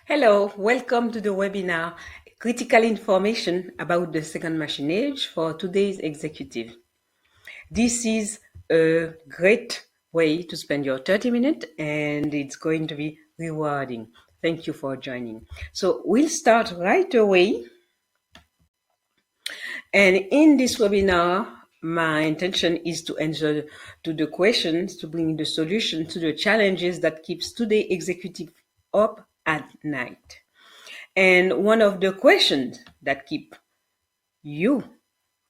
Hello, welcome to the webinar, Critical Information about the Second Machine Age for today's executive. This is a great way to spend your 30 minutes and it's going to be rewarding. Thank you for joining. So we'll start right away. And in this webinar, my intention is to answer to the questions, to bring the solution to the challenges that keeps today's executive up at night. And one of the questions that keep you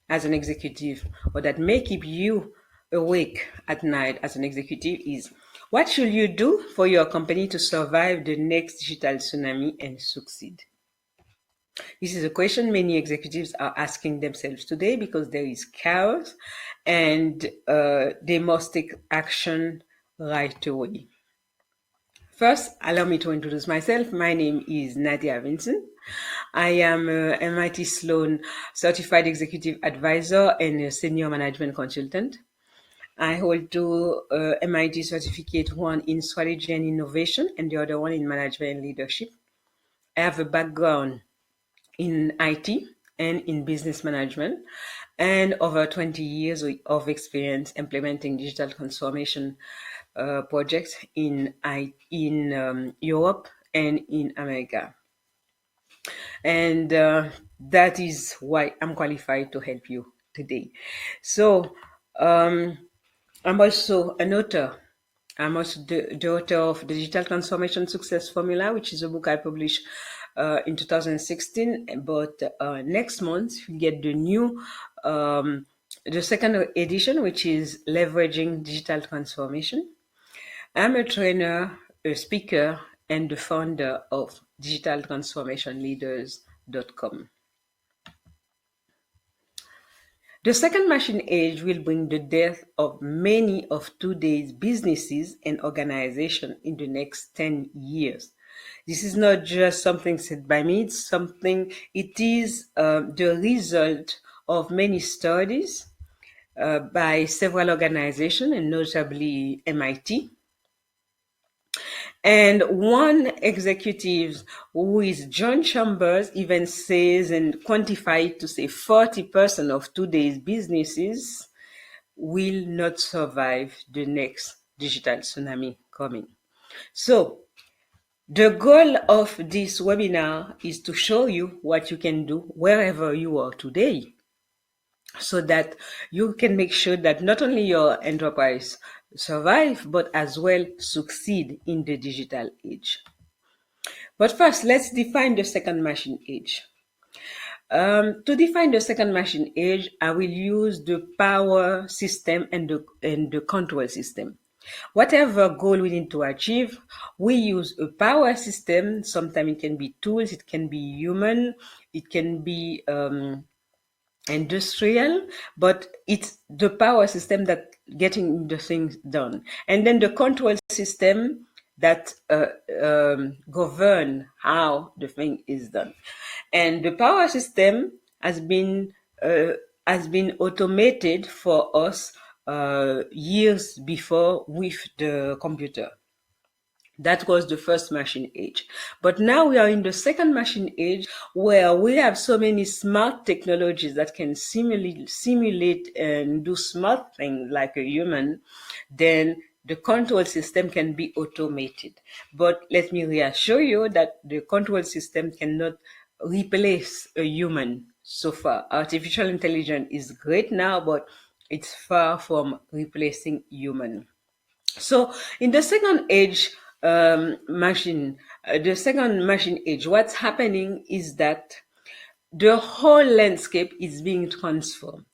as an executive, or that may keep you awake at night as an executive, is what should you do for your company to survive the next digital tsunami and succeed? This is a question many executives are asking themselves today because there is chaos and they must take action right away. First, allow me to introduce myself. My name is Nadia Vincent. I am a MIT Sloan Certified Executive Advisor and a Senior Management Consultant. I hold two MIT certificate, one in Strategy and Innovation and the other one in Management and Leadership. I have a background in IT and in business management and over 20 years of experience implementing digital transformation projects in Europe and in America. And that is why I'm qualified to help you today. So I'm also an author. I'm also the author of the Digital Transformation Success Formula, which is a book I published in 2016. But next month, you get the new, the second edition, which is Leveraging Digital Transformation. I'm a trainer, a speaker, and the founder of digitaltransformationleaders.com. The second machine age will bring the death of many of today's businesses and organizations in the next 10 years. This is not just something said by me, it is the result of many studies by several organizations and notably MIT. And one executive who is John Chambers even says and quantified to say 40% of today's businesses will not survive the next digital tsunami coming. So the goal of this webinar is to show you what you can do wherever you are today, so that you can make sure that not only your enterprise survive, but as well succeed in the digital age. But first, let's define the second machine age. To define the second machine age, I will use the power system and the control system. Whatever goal we need to achieve, we use a power system. Sometimes it can be tools, it can be human, it can be industrial, but it's the power system that getting the things done. And then the control system that govern how the thing is done. And the power system has been automated for us years before with the computer. That was the first machine age. But now we are in the second machine age, where we have so many smart technologies that can simulate and do smart things like a human. Then the control system can be automated. But let me reassure you that the control system cannot replace a human so far. Artificial intelligence is great now, but it's far from replacing human. So in the second age, the second machine age, what's happening is that the whole landscape is being transformed.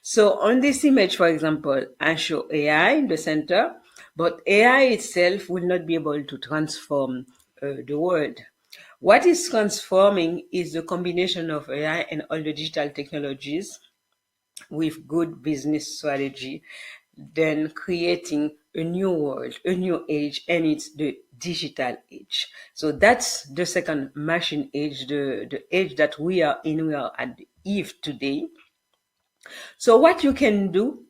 So on this image, for example, I show AI in the center, but AI itself will not be able to transform the world. What is transforming is the combination of AI and all the digital technologies with good business strategy, then creating a new world, a new age, and it's the digital age. So that's the second machine age, the age that we are in. We are at the eve today. So what you can do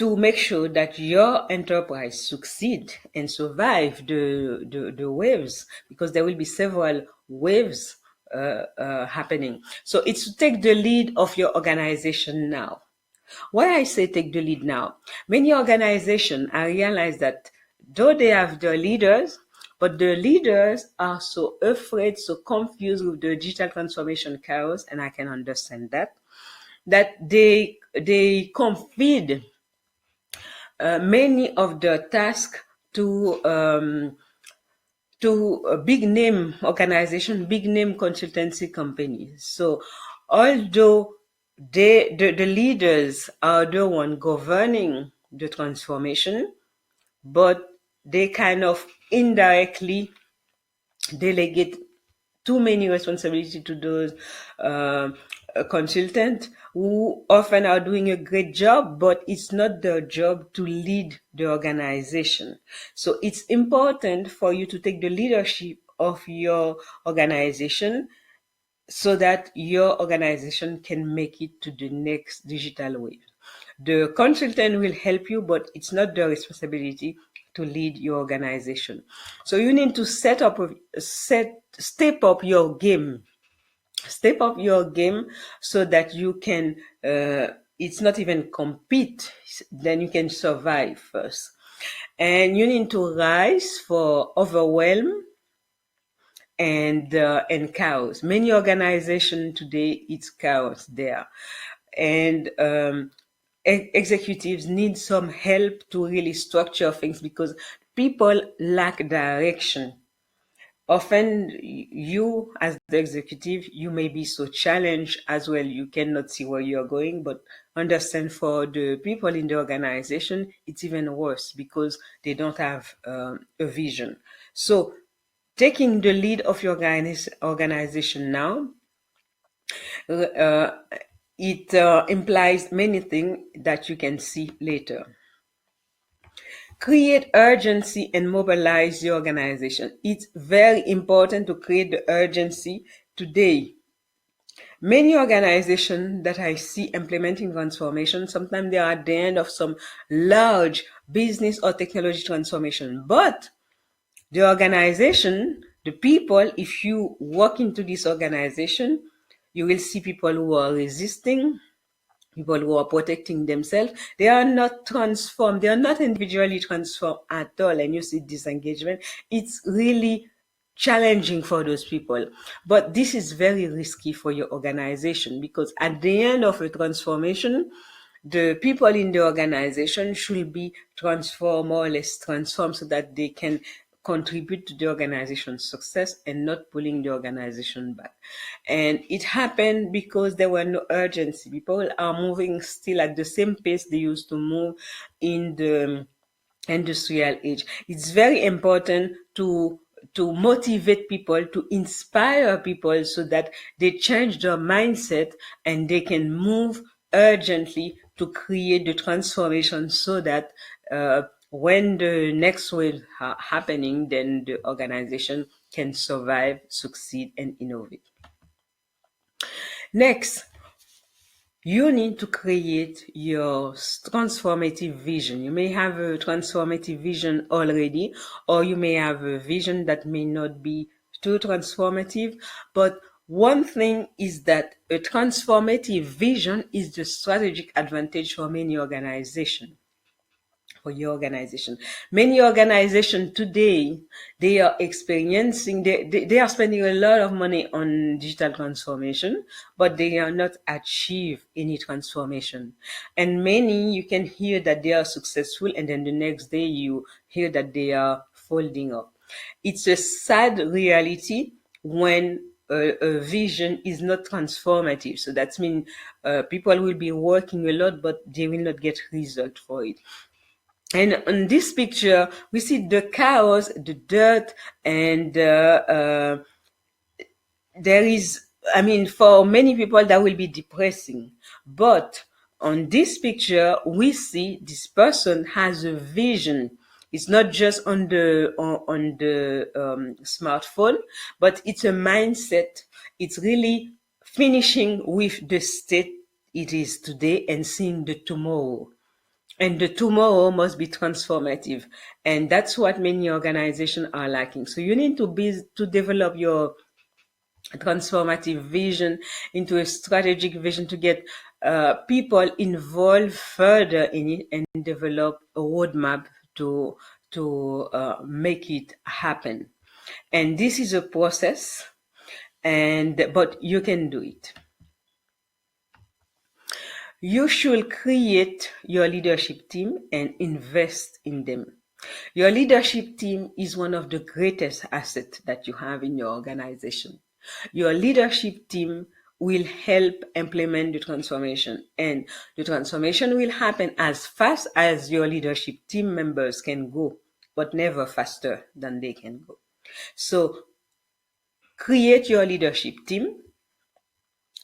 to make sure that your enterprise succeed and survive the waves, because there will be several waves happening. So it's to take the lead of your organization now. Why I say take the lead now? Many organizations, I realize that though they have the leaders, but the leaders are so afraid, so confused with the digital transformation chaos, and I can understand that, they confide many of the tasks to a big name organization, big name consultancy companies. So although the leaders are the one governing the transformation, but they kind of indirectly delegate too many responsibility to those consultants who often are doing a great job, but it's not their job to lead the organization. So it's important for you to take the leadership of your organization so that your organization can make it to the next digital wave. The consultant will help you, but it's not their responsibility to lead your organization. So you need to step up your game. Step up your game so that you can, it's not even compete, then you can survive first. And you need to rise for overwhelm and chaos. Many organizations today, it's chaos there. And executives need some help to really structure things because people lack direction. Often you as the executive, you may be so challenged as well, you cannot see where you're going, but understand for the people in the organization, it's even worse because they don't have a vision. So taking the lead of your organization now, it implies many things that you can see later. Create urgency and mobilize your organization. It's very important to create the urgency today. Many organizations that I see implementing transformation, sometimes they are at the end of some large business or technology transformation, but the organization, the people, if you walk into this organization, you will see people who are resisting, people who are protecting themselves. They are not transformed. They are not individually transformed at all. And you see disengagement. It's really challenging for those people. But this is very risky for your organization because at the end of a transformation, the people in the organization should be transformed, more or less transformed, so that they can contribute to the organization's success and not pulling the organization back. And it happened because there were no urgency. People are moving still at the same pace they used to move in the industrial age. It's very important to motivate people, to inspire people so that they change their mindset and they can move urgently to create the transformation so that when the next wave happening, then the organization can survive, succeed, and innovate. Next, you need to create your transformative vision. You may have a transformative vision already, or you may have a vision that may not be too transformative. But one thing is that a transformative vision is the strategic advantage for many organizations. For your organization. Many organizations today, they are experiencing, they are spending a lot of money on digital transformation, but they are not achieve any transformation. And many, you can hear that they are successful, and then the next day you hear that they are folding up. It's a sad reality when a vision is not transformative. So that means people will be working a lot, but they will not get result for it. And on this picture, we see the chaos, the dirt, and there is, I mean, for many people that will be depressing. But on this picture, we see this person has a vision. It's not just on the smartphone, but it's a mindset. It's really finishing with the state it is today and seeing the tomorrow. And the tomorrow must be transformative. And that's what many organizations are lacking. So you need to develop your transformative vision into a strategic vision to get people involved further in it and develop a roadmap to make it happen. And this is a process, but you can do it. You should create your leadership team and invest in them. Your leadership team is one of the greatest assets that you have in your organization. Your leadership team will help implement the transformation, and the transformation will happen as fast as your leadership team members can go, but never faster than they can go. So create your leadership team,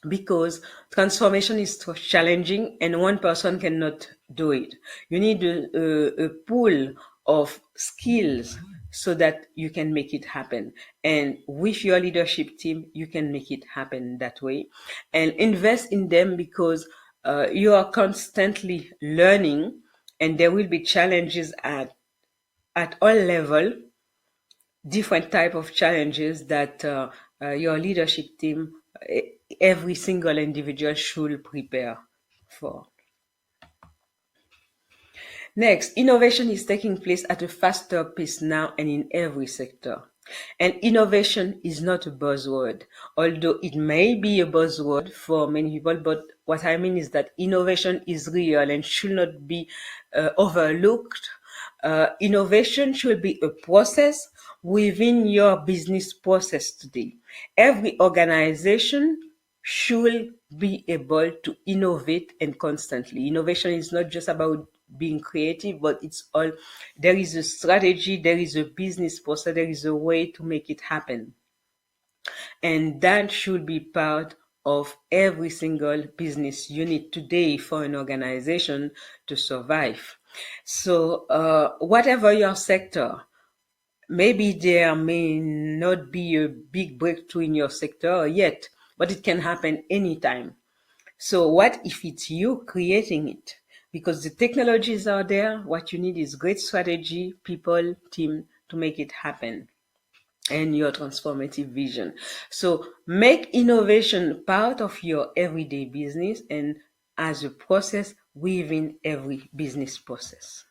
because transformation is challenging and one person cannot do it. You need a pool of skills so that you can make it happen. And with your leadership team, you can make it happen that way. And invest in them, because you are constantly learning, and there will be challenges at all level, different type of challenges that your leadership team, every single individual should prepare for. Next, innovation is taking place at a faster pace now and in every sector. And innovation is not a buzzword, although it may be a buzzword for many people, but what I mean is that innovation is real and should not be overlooked. Innovation should be a process within your business process today. Every organization should be able to innovate, and constantly. Innovation is not just about being creative, but it's all, there is a strategy, there is a business process, there is a way to make it happen. And that should be part of every single business unit today for an organization to survive. So whatever your sector, maybe there may not be a big breakthrough in your sector yet, but it can happen anytime. So what if it's you creating it? Because the technologies are there, what you need is great strategy, people, team to make it happen, and your transformative vision. So make innovation part of your everyday business and as a process within every business process.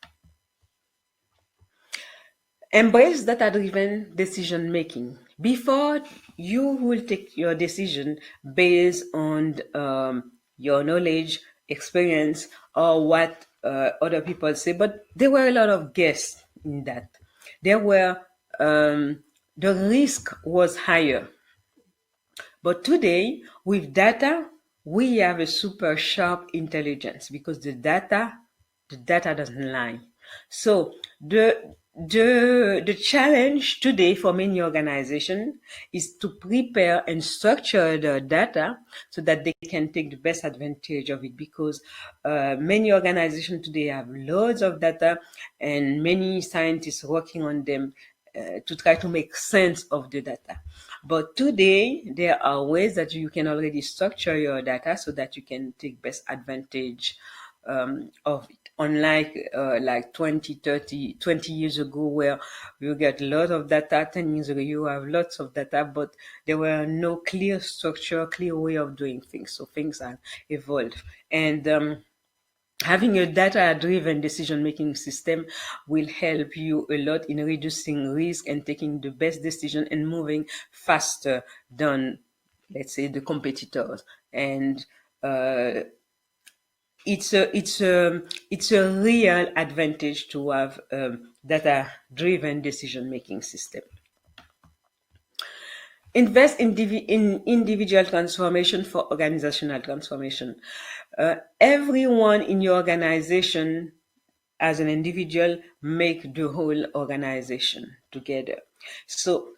Embrace data-driven decision making. Before, you will take your decision based on your knowledge, experience, or what other people say, but there were a lot of guess in that. There were the risk was higher. But today, with data, we have a super sharp intelligence, because the data doesn't lie. So the challenge today for many organizations is to prepare and structure the data so that they can take the best advantage of it, because many organizations today have loads of data and many scientists working on them to try to make sense of the data. But today, there are ways that you can already structure your data so that you can take best advantage of it. Unlike like 20 years ago, where you get a lot of data, 10 years ago, you have lots of data, but there were no clear structure, clear way of doing things. So things have evolved. And having a data-driven decision-making system will help you a lot in reducing risk and taking the best decision and moving faster than, let's say, the competitors. And it's a real advantage to have data-driven decision-making system. Invest in individual transformation for organizational transformation. Everyone in your organization as an individual make the whole organization together. So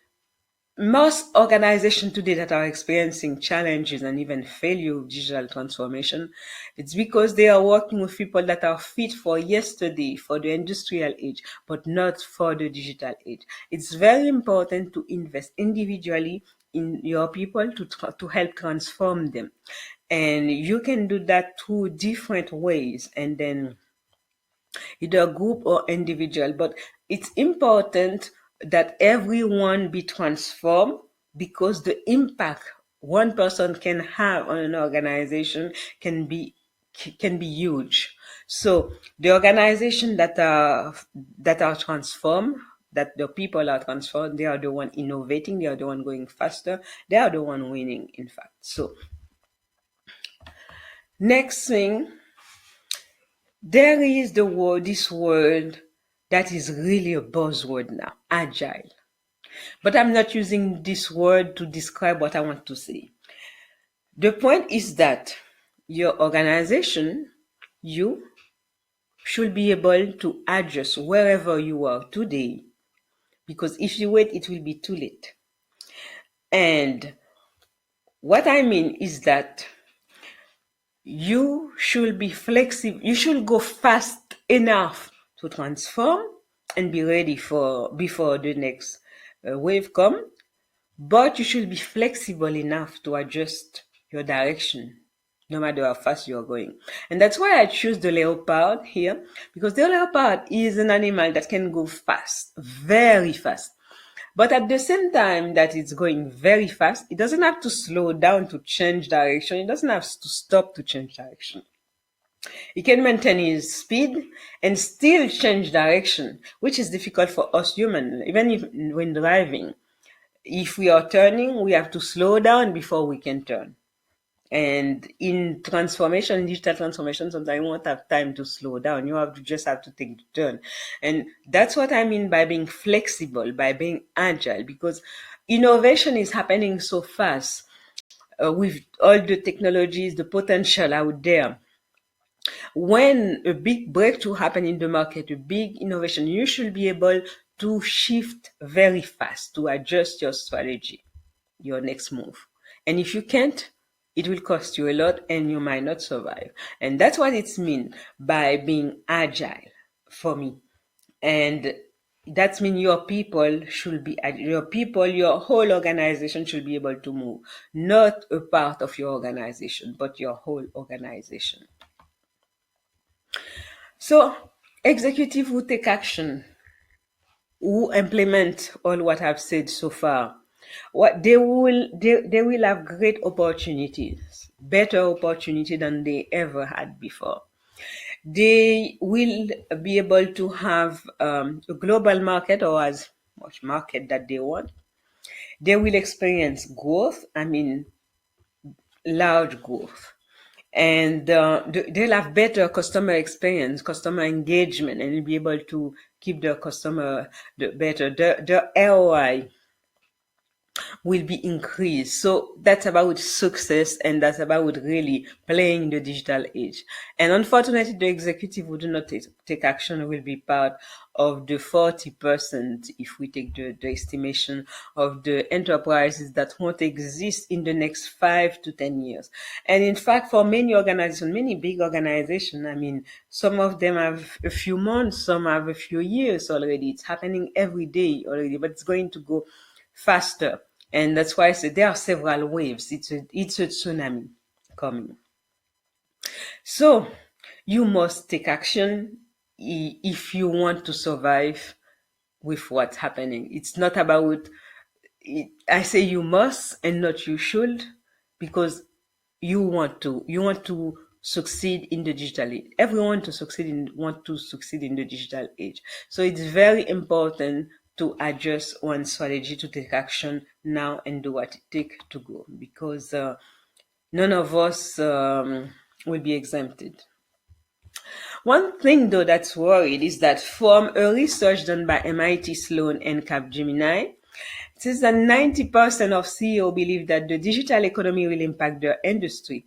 most organizations today that are experiencing challenges and even failure of digital transformation, it's because they are working with people that are fit for yesterday, for the industrial age, but not for the digital age. It's very important to invest individually in your people to help transform them. And you can do that through different ways. And then either group or individual. But it's important that everyone be transformed, because the impact one person can have on an organization can be huge. So the organization that are transformed, that the people are transformed, they are the one innovating, they are the one going faster, they are the one winning, in fact. So next thing, there is this word that is really a buzzword now, agile. But I'm not using this word to describe what I want to say. The point is that your organization, you should be able to adjust wherever you are today, because if you wait, it will be too late. And what I mean is that you should be flexible. You should go fast enough to transform and be ready before the next wave come. But you should be flexible enough to adjust your direction, no matter how fast you are going. And that's why I choose the leopard here, because the leopard is an animal that can go fast, very fast. But at the same time that it's going very fast, it doesn't have to slow down to change direction. It doesn't have to stop to change direction. He can maintain his speed and still change direction, which is difficult for us humans, even if when driving. If we are turning, we have to slow down before we can turn. And in digital transformation, sometimes you won't have time to slow down. Just have to take the turn. And that's what I mean by being flexible, by being agile, because innovation is happening so fast with all the technologies, the potential out there. When a big breakthrough happens in the market, a big innovation, you should be able to shift very fast, to adjust your strategy, your next move. And if you can't, it will cost you a lot and you might not survive. And that's what it's mean by being agile for me. And that means your people, your whole organization should be able to move. Not a part of your organization, but your whole organization. So executive who take action, who implement all what I've said so far, they will have great opportunities, better opportunity than they ever had before. They will be able to have a global market, or as much market that they want. They will experience growth, large growth. And they'll have better customer experience, customer engagement, and be able to keep their customer better. The ROI will be increased. So that's about success, and that's about really playing the digital age. And unfortunately, the executive who do not take action will be part of the 40%, if we take the estimation of the enterprises that won't exist in the next 5 to 10 years. And in fact, for many organizations, many big organizations, some of them have a few months, some have a few years already. It's happening every day already, but it's going to go faster. And that's why I said there are several waves. It's a tsunami coming. So you must take action if you want to survive with what's happening. It's not about it. I say you must and not you should, because you want to succeed in the digital age. Everyone want to succeed in the digital age. So it's very important to adjust one strategy, to take action now and do what it takes to go, because none of us will be exempted. One thing though that's worried is that from a research done by MIT Sloan and Capgemini, it says that 90% of CEO believe that the digital economy will impact their industry,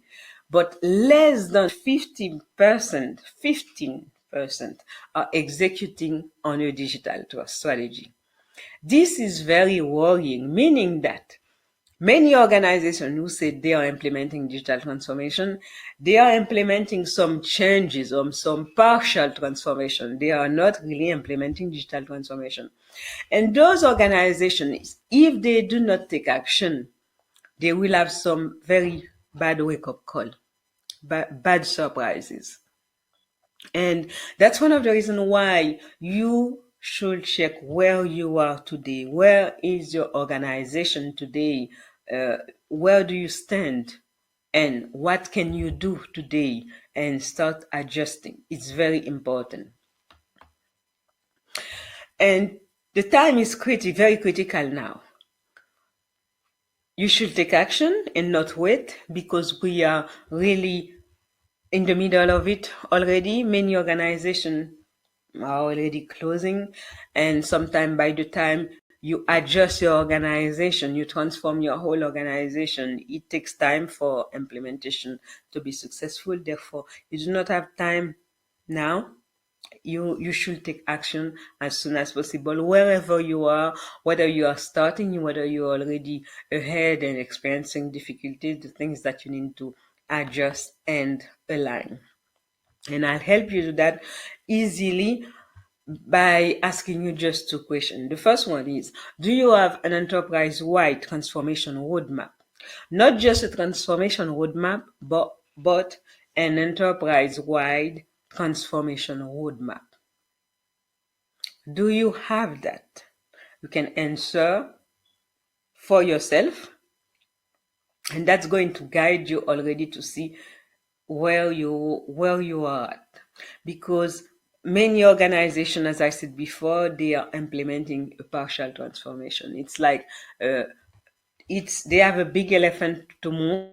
but less than 15% are executing on a digital strategy. This is very worrying, meaning that many organizations who say they are implementing digital transformation, they are implementing some changes or some partial transformation. They are not really implementing digital transformation. And those organizations, if they do not take action, they will have some very bad wake-up call, bad surprises. And that's one of the reasons why you should check where you are today. Where is your organization today? Uh, where do you stand? And what can you do today? And start adjusting. It's very important. And the time is very critical now. You should take action and not wait, because we are really in the middle of it already. Many organizations are already closing, and sometime by the time you adjust your organization, you transform your whole organization, it takes time for implementation to be successful. Therefore, you do not have time now. You should take action as soon as possible, wherever you are, whether you are starting, whether you're already ahead and experiencing difficulties, the things that you need to adjust and align. And I'll help you do that easily by asking you just two questions. The first one is, do you have an enterprise-wide transformation roadmap? Not just a transformation roadmap, but an enterprise-wide transformation roadmap. Do you have that? You can answer for yourself, and that's going to guide you already to see where you are at. Because many organizations, as I said before, they are implementing a partial transformation. It's like they have a big elephant to move,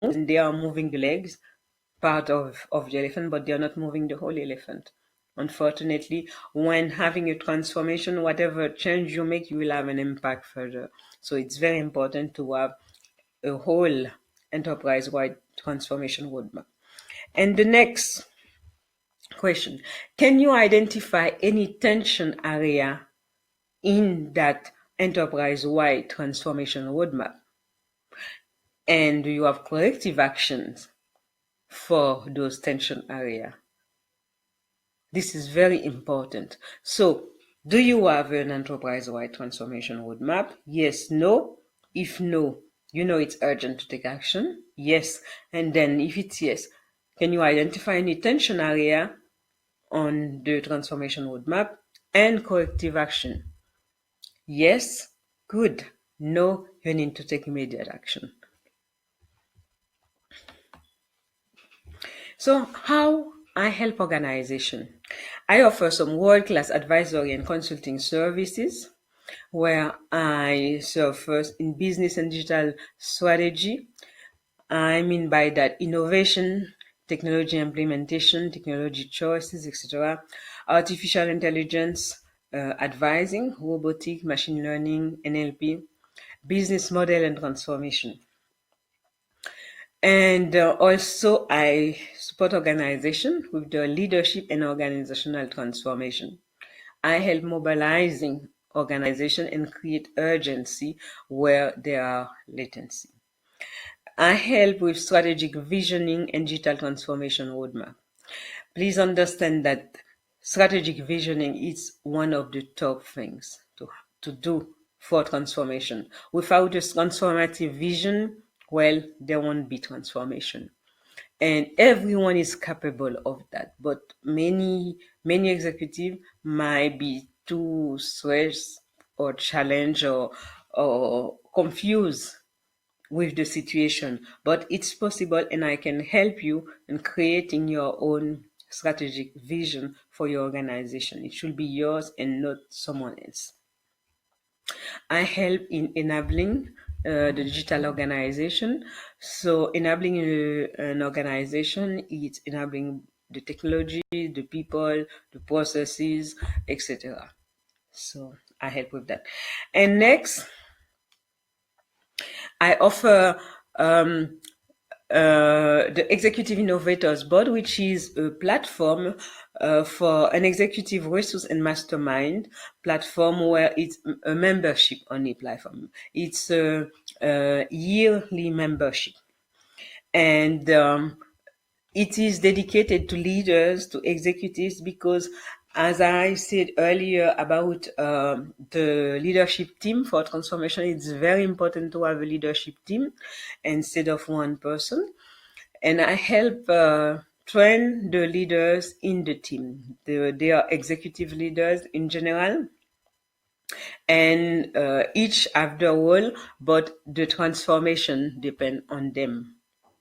and they are moving the legs, part of the elephant, but they are not moving the whole elephant. Unfortunately, when having a transformation, whatever change you make, you will have an impact further. So it's very important to have a whole enterprise-wide transformation roadmap. And the next question, can you identify any tension area in that enterprise-wide transformation roadmap? And do you have corrective actions for those tension area? This is very important. So, do you have an enterprise-wide transformation roadmap? Yes, no. If no, you know it's urgent to take action. Yes. And then if it's yes, can you identify any tension area on the transformation roadmap and corrective action? Yes. Good. No, you need to take immediate action. So how I help organization? I offer some world-class advisory and consulting services where I serve first in business and digital strategy. I mean by that innovation, technology implementation, technology choices, etc. Artificial intelligence, advising, robotic, machine learning, NLP, business model and transformation. And also, I support organization with the leadership and organizational transformation. I help mobilizing organization and create urgency where there are latency. I help with strategic visioning and digital transformation roadmap. Please understand that strategic visioning is one of the top things to do for transformation. Without a transformative vision, well, there won't be transformation. And everyone is capable of that, but many executives might be too stressed or challenged or confused with the situation. But it's possible, and I can help you in creating your own strategic vision for your organization. It should be yours and not someone else. I help in enabling the digital organization. So enabling an organization is enabling the technology, the people, the processes, etc. So I help with that. And next, I offer the Executive Innovators Board, which is a platform for an executive resource and mastermind platform where it's a membership only platform. It's a yearly membership. And it is dedicated to leaders, to executives, because as I said earlier about the leadership team for transformation, it's very important to have a leadership team instead of one person. And I help train the leaders in the team. They are executive leaders in general, and each have their role, but the transformation depend on them,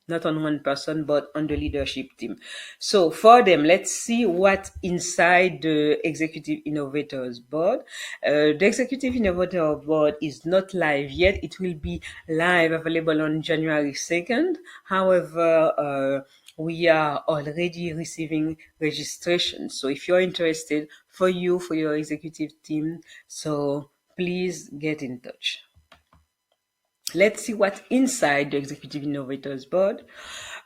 not on one person, but on the leadership team. So for them, let's see what inside the Executive Innovators Board. The Executive Innovator Board is not live yet. It will be live, available on January 2nd. However, we are already receiving registration. So if you're interested, for your executive team, so please get in touch. Let's see what's inside the Executive Innovators Board.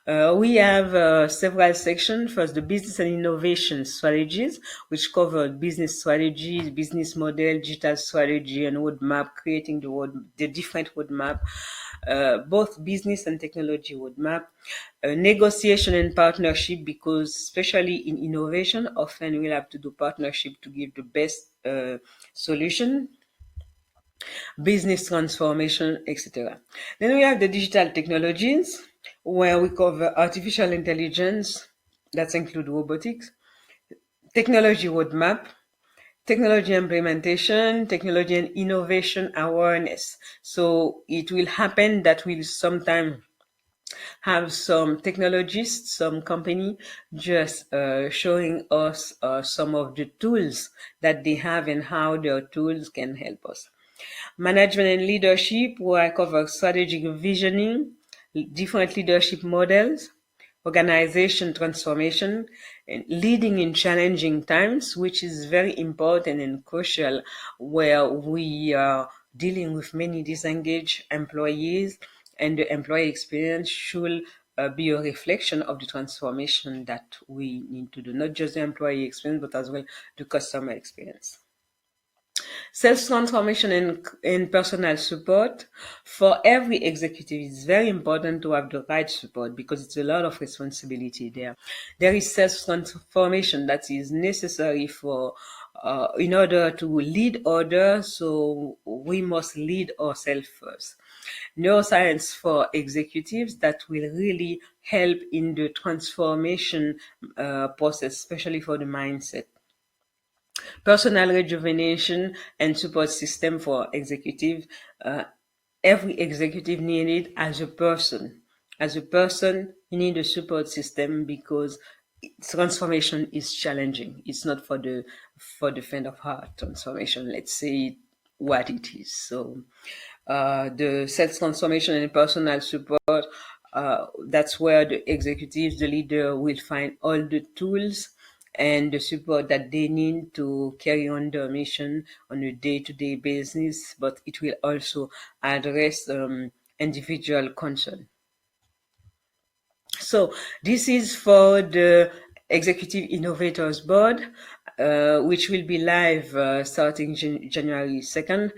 We have several sections. First, the business and innovation strategies, which cover business strategy, business model, digital strategy, and roadmap, creating the different roadmap, both business and technology roadmap. Negotiation and partnership, because especially in innovation, often we'll have to do partnership to give the best solution, business transformation, etc. Then we have the digital technologies, where we cover artificial intelligence, that include robotics, technology roadmap, technology implementation, technology and innovation awareness. So it will happen that we'll sometime have some technologists, some company just showing us some of the tools that they have and how their tools can help us. Management and leadership, where I cover strategic visioning, different leadership models, organization transformation, and leading in challenging times, which is very important and crucial, where we are dealing with many disengaged employees, and the employee experience should be a reflection of the transformation that we need to do, not just the employee experience, but as well the customer experience. Self-transformation and personal support. For every executive, it's very important to have the right support, because it's a lot of responsibility there. There is self-transformation that is necessary for in order to lead others, so we must lead ourselves first. Neuroscience for executives, that will really help in the transformation process, especially for the mindset. Personal rejuvenation and support system for executive. Every executive needed as a person. As a person, you need a support system, because transformation is challenging. It's not for the faint of heart transformation. Let's say what it is. So the self-transformation and personal support, that's where the executives, the leader, will find all the tools and the support that they need to carry on their mission on a day-to-day basis, but it will also address individual concern. So this is for the Executive Innovators Board, which will be live starting January 2nd.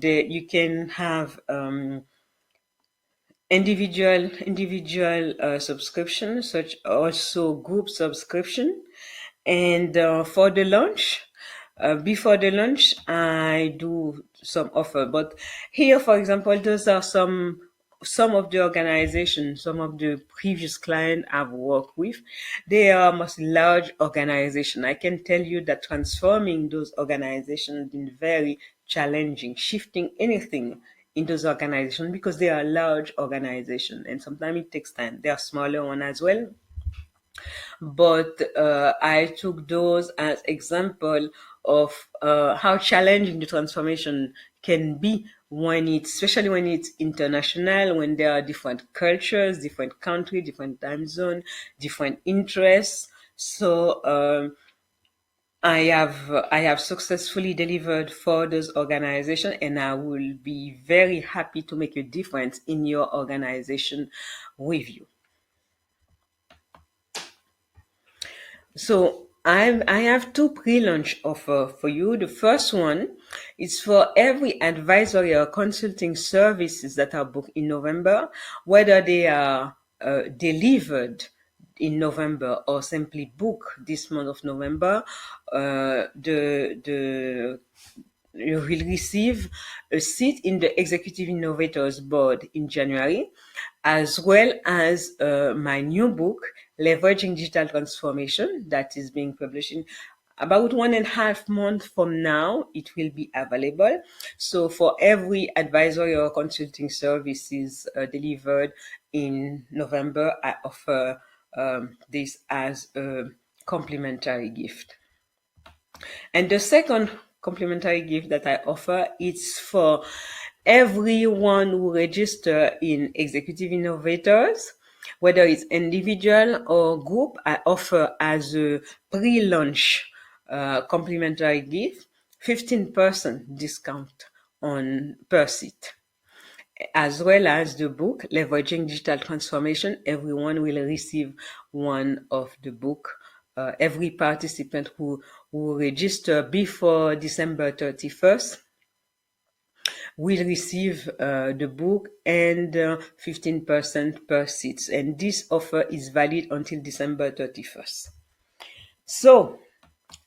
You can have individual subscription, such also group subscription. And for the launch, before the launch, I do some offer. But here, for example, those are some of the organizations, some of the previous clients I've worked with. They are mostly large organizations. I can tell you that transforming those organizations has been very challenging, shifting anything in those organizations, because they are large organizations, and sometimes it takes time. There are smaller ones as well, but I took those as example of how challenging the transformation can be especially when it's international, when there are different cultures, different countries, different time zone, different interests. So I have successfully delivered for those organizations, and I will be very happy to make a difference in your organization with you. So I have two pre-launch offer for you. The first one is for every advisory or consulting services that are booked in November, whether they are delivered in November or simply book this month of November. You will receive a seat in the Executive Innovators Board in January, as well as my new book, Leveraging Digital Transformation, that is being published in about 1.5 months from now. It will be available. So for every advisory or consulting services delivered in November, I offer this as a complimentary gift. And the second complimentary gift that I offer is for everyone who register in Executive Innovators, whether it's individual or group. I offer as a pre-launch complimentary gift 15% discount on per seat, as well as the book Leveraging Digital Transformation. Everyone will receive one of the book. Every participant who register before December 31st will receive the book and 15% per seat. And this offer is valid until December 31st. So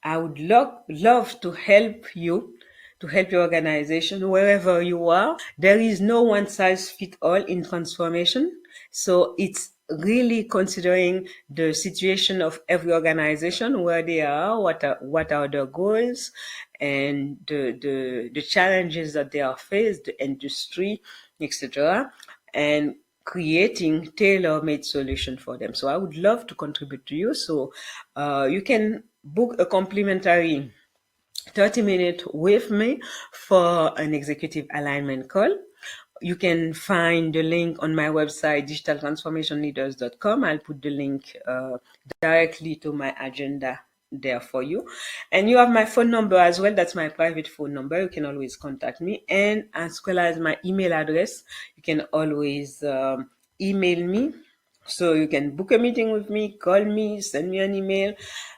I would love to help you, to help your organization wherever you are. There is no one size fit all in transformation. So it's really considering the situation of every organization, where they are, what are their goals, and the challenges that they are faced, the industry, etc., and creating tailor-made solution for them. So I would love to contribute to you. So you can book a complimentary 30-minute with me for an executive alignment call. You can find the link on my website, digitaltransformationleaders.com. I'll put the link directly to my agenda there for you. And you have my phone number as well. That's my private phone number. You can always contact me. And as well as my email address, you can always email me. So you can book a meeting with me, call me, send me an email,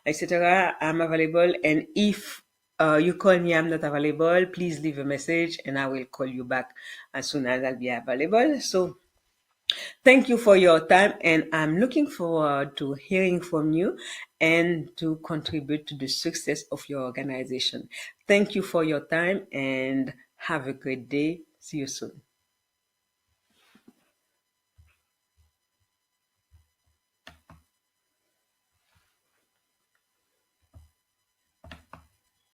etc. I'm available. And if you call me, I'm not available, please leave a message and I will call you back as soon as I'll be available. So thank you for your time, and I'm looking forward to hearing from you and to contribute to the success of your organization. Thank you for your time and have a great day. See you soon.